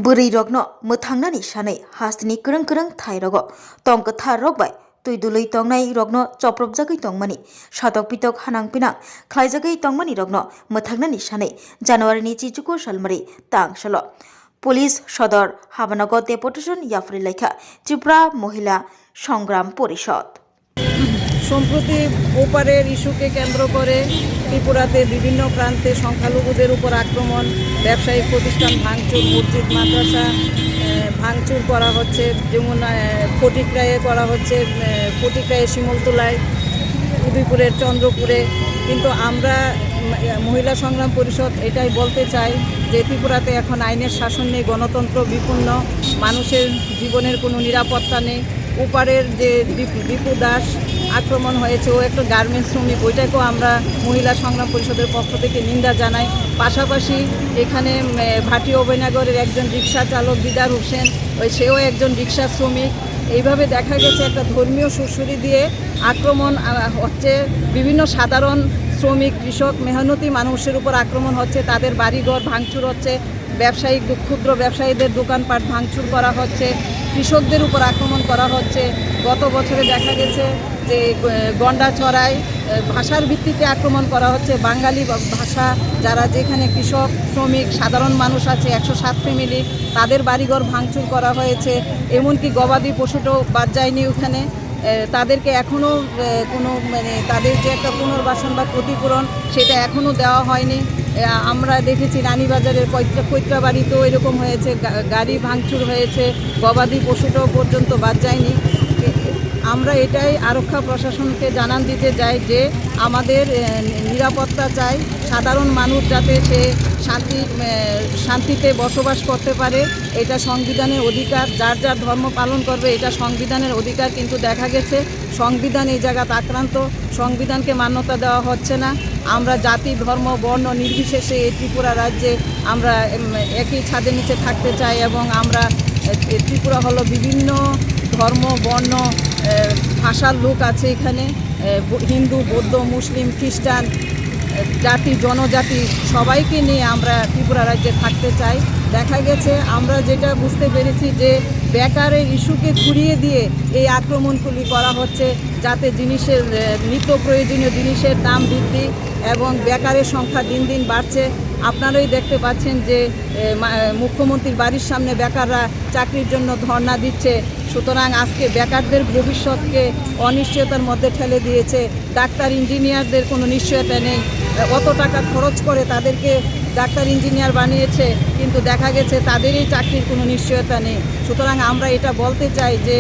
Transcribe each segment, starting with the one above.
Buri rokno muthangna sanai hastini kereng thairog tongka tharok bai tuidului tongnai rokno choprobjagui tongmani satok pitok hanang pinang khlaijagui tongmani rokno muthangna sanai January ni chichuko salmari tangsalo Police Sodor Habanago Deputation Yafri লেখা ত্রিপুরা মহিলা সংগ্রাম পরিষদ। সম্প্রতি ওপারের ইস্যুকে কেন্দ্র করে ত্রিপুরাতে বিভিন্ন প্রান্তে সংখ্যালঘুদের উপর আক্রমণ, ব্যবসায়িক প্রতিষ্ঠান ভাঙচুর, মসজিদ মাদ্রাসা ভাঙচুর করা হচ্ছে, যেমন ফটিকরায়ে করা হচ্ছে, ফটিকরায়ে শিমলতলায়, উদয়পুরের চন্দ্রপুরে। কিন্তু আমরা মহিলা সংগ্রাম পরিষদ এটাই বলতে চাই যে ত্রিপুরাতে এখন আইনের শাসন নেই, গণতন্ত্র বিপন্ন, মানুষের জীবনের কোনো নিরাপত্তা নেই। ওপারের যে দীপু দাস আক্রমণ হয়েছে, ও একটা গার্মেন্টস শ্রমিক, ওইটাকেও আমরা মহিলা সংগ্রাম পরিষদের পক্ষ থেকে নিন্দা জানাই। পাশাপাশি এখানে ভাটি অভয়নগরের একজন রিক্সা চালক দিদার হোসেন, সেও একজন রিক্সা শ্রমিক। এইভাবে দেখা গেছে একটা ধর্মীয় সুরসুরি দিয়ে আক্রমণ হচ্ছে, বিভিন্ন সাধারণ শ্রমিক, কৃষক, মেহনতি মানুষের উপর আক্রমণ হচ্ছে, তাদের বাড়িঘর ভাঙচুর হচ্ছে, ব্যবসায়িক ক্ষুদ্র ব্যবসায়ীদের দোকানপাট ভাঙচুর করা হচ্ছে, কৃষকদের উপর আক্রমণ করা হচ্ছে। গত বছরে দেখা গেছে যে গন্ডাছড়ায় ভাষার ভিত্তিতে আক্রমণ করা হচ্ছে, বাঙালি ভাষা যারা যেখানে কৃষক, শ্রমিক, সাধারণ মানুষ আছে 107 ফ্যামিলি, তাদের বাড়িঘর ভাঙচুর করা হয়েছে। এমনকি গবাদি পশুটাও বাদ যায়নি ওখানে, তাদেরকে এখনও কোনো তাদের যে একটা পুনর্বাসন বা ক্ষতিপূরণ সেটা এখনও দেওয়া হয়নি। আমরা দেখেছি রানীবাজারের কৈত্রাবাড়িতেও এরকম হয়েছে, গাড়ি ভাঙচুর হয়েছে, গবাদি পশুটাও পর্যন্ত বাদ যায়নি। আমরা এটাই আরক্ষা প্রশাসনকে জানান দিতে চাই যে আমাদের নিরাপত্তা চাই, সাধারণ মানুষ যাতে সে শান্তিতে বসবাস করতে পারে, এটা সংবিধানের অধিকার, যার যার ধর্ম পালন করবে, এটা সংবিধানের অধিকার। কিন্তু দেখা গেছে সংবিধান এই জায়গাতে আক্রান্ত, সংবিধানকে মান্যতা দেওয়া হচ্ছে না। আমরা জাতি, ধর্ম, বর্ণ নির্বিশেষে এই ত্রিপুরা রাজ্যে আমরা একই ছাদের নিচে থাকতে চাই, এবং আমরা ত্রিপুরা হলো বিভিন্ন ধর্ম, বর্ণ, ভাষার লোক আছে এখানে, হিন্দু, বৌদ্ধ, মুসলিম, খ্রিস্টান, জাতি, জনজাতি সবাইকে নিয়ে আমরা ত্রিপুরা রাজ্যে থাকতে চাই। দেখা গেছে আমরা যেটা বুঝতে পেরেছি যে বেকারের ইস্যুকে ঘুরিয়ে দিয়ে এই আক্রমণগুলি করা হচ্ছে, যাতে জিনিসের নিত্য প্রয়োজনীয় জিনিসের দাম বৃদ্ধি এবং বেকারের সংখ্যা দিন দিন বাড়ছে। আপনারাই দেখতে পাচ্ছেন যে মুখ্যমন্ত্রীর বাড়ির সামনে বেকাররা চাকরির জন্য ধর্ণা দিচ্ছে। সুতরাং আজকে বেকারদের ভবিষ্যৎকে অনিশ্চয়তার মধ্যে ঠেলে দিয়েছে। ডাক্তার, ইঞ্জিনিয়ারদের কোনো নিশ্চয়তা নেই, অত টাকা খরচ করে তাদেরকে ডাক্তার, ইঞ্জিনিয়ার বানিয়েছে, কিন্তু দেখা গেছে তাদেরই চাকরির কোনো নিশ্চয়তা নেই। সুতরাং আমরা এটা বলতে চাই যে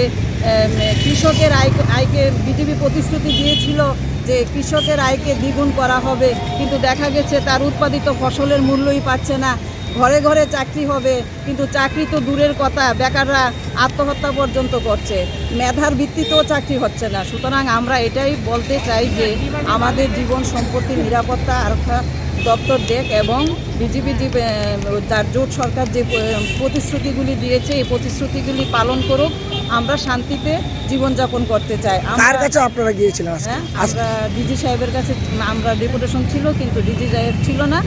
কৃষকের আয়কে বিজেপি প্রতিশ্রুতি দিয়েছিল যে কৃষকের আয়কে দ্বিগুণ করা হবে, কিন্তু দেখা গেছে তার উৎপাদিত ফসলের মূল্যই পাচ্ছে না। ঘরে ঘরে চাকরি হবে, কিন্তু চাকরি তো দূরের কথা, বেকাররা আত্মহত্যা পর্যন্ত করছে, মেধার ভিত্তিতেও চাকরি হচ্ছে না। সুতরাং আমরা এটাই বলতে চাই যে আমাদের জীবন সম্পত্তির নিরাপত্তা আরক্ষা দপ্তর দেখ, এবং বিজেপি যে তার জোট সরকার যে প্রতিশ্রুতিগুলি দিয়েছে এই প্রতিশ্রুতিগুলি পালন করুক। আমরা শান্তিতে জীবনযাপন করতে চাই। কার কাছে আপনারা গিয়েছিলেন? আমরা ডিজি সাহেবের কাছে আমরা ডেপুটেশন ছিল, কিন্তু ডিজি সাহেব ছিল না,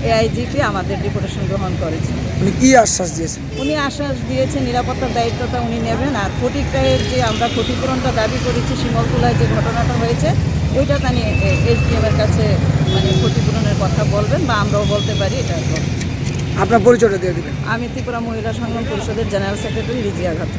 এআইজিকে আমাদের ডেপুটেশন গ্রহণ করেছে। উনি কি আশ্বাস দিয়েছেন? উনি আশ্বাস দিয়েছেন নিরাপত্তার দায়িত্বটা উনি নেবেন, আর ফটিকরায়ের যে আমরা ক্ষতিপূরণটা দাবি করেছি, শিমলতলায় যে ঘটনাটা হয়েছে ওইটা তানি এসডিএমের কাছে ক্ষতিপূরণের কথা বলবেন, বা আমরাও বলতে পারি এটা। আপনার পরিচয়টা দিয়ে দেবেন। আমি ত্রিপুরা মহিলা সংগ্রাম পরিষদের জেনারেল সেক্রেটারি রিজিয়া ঘাট।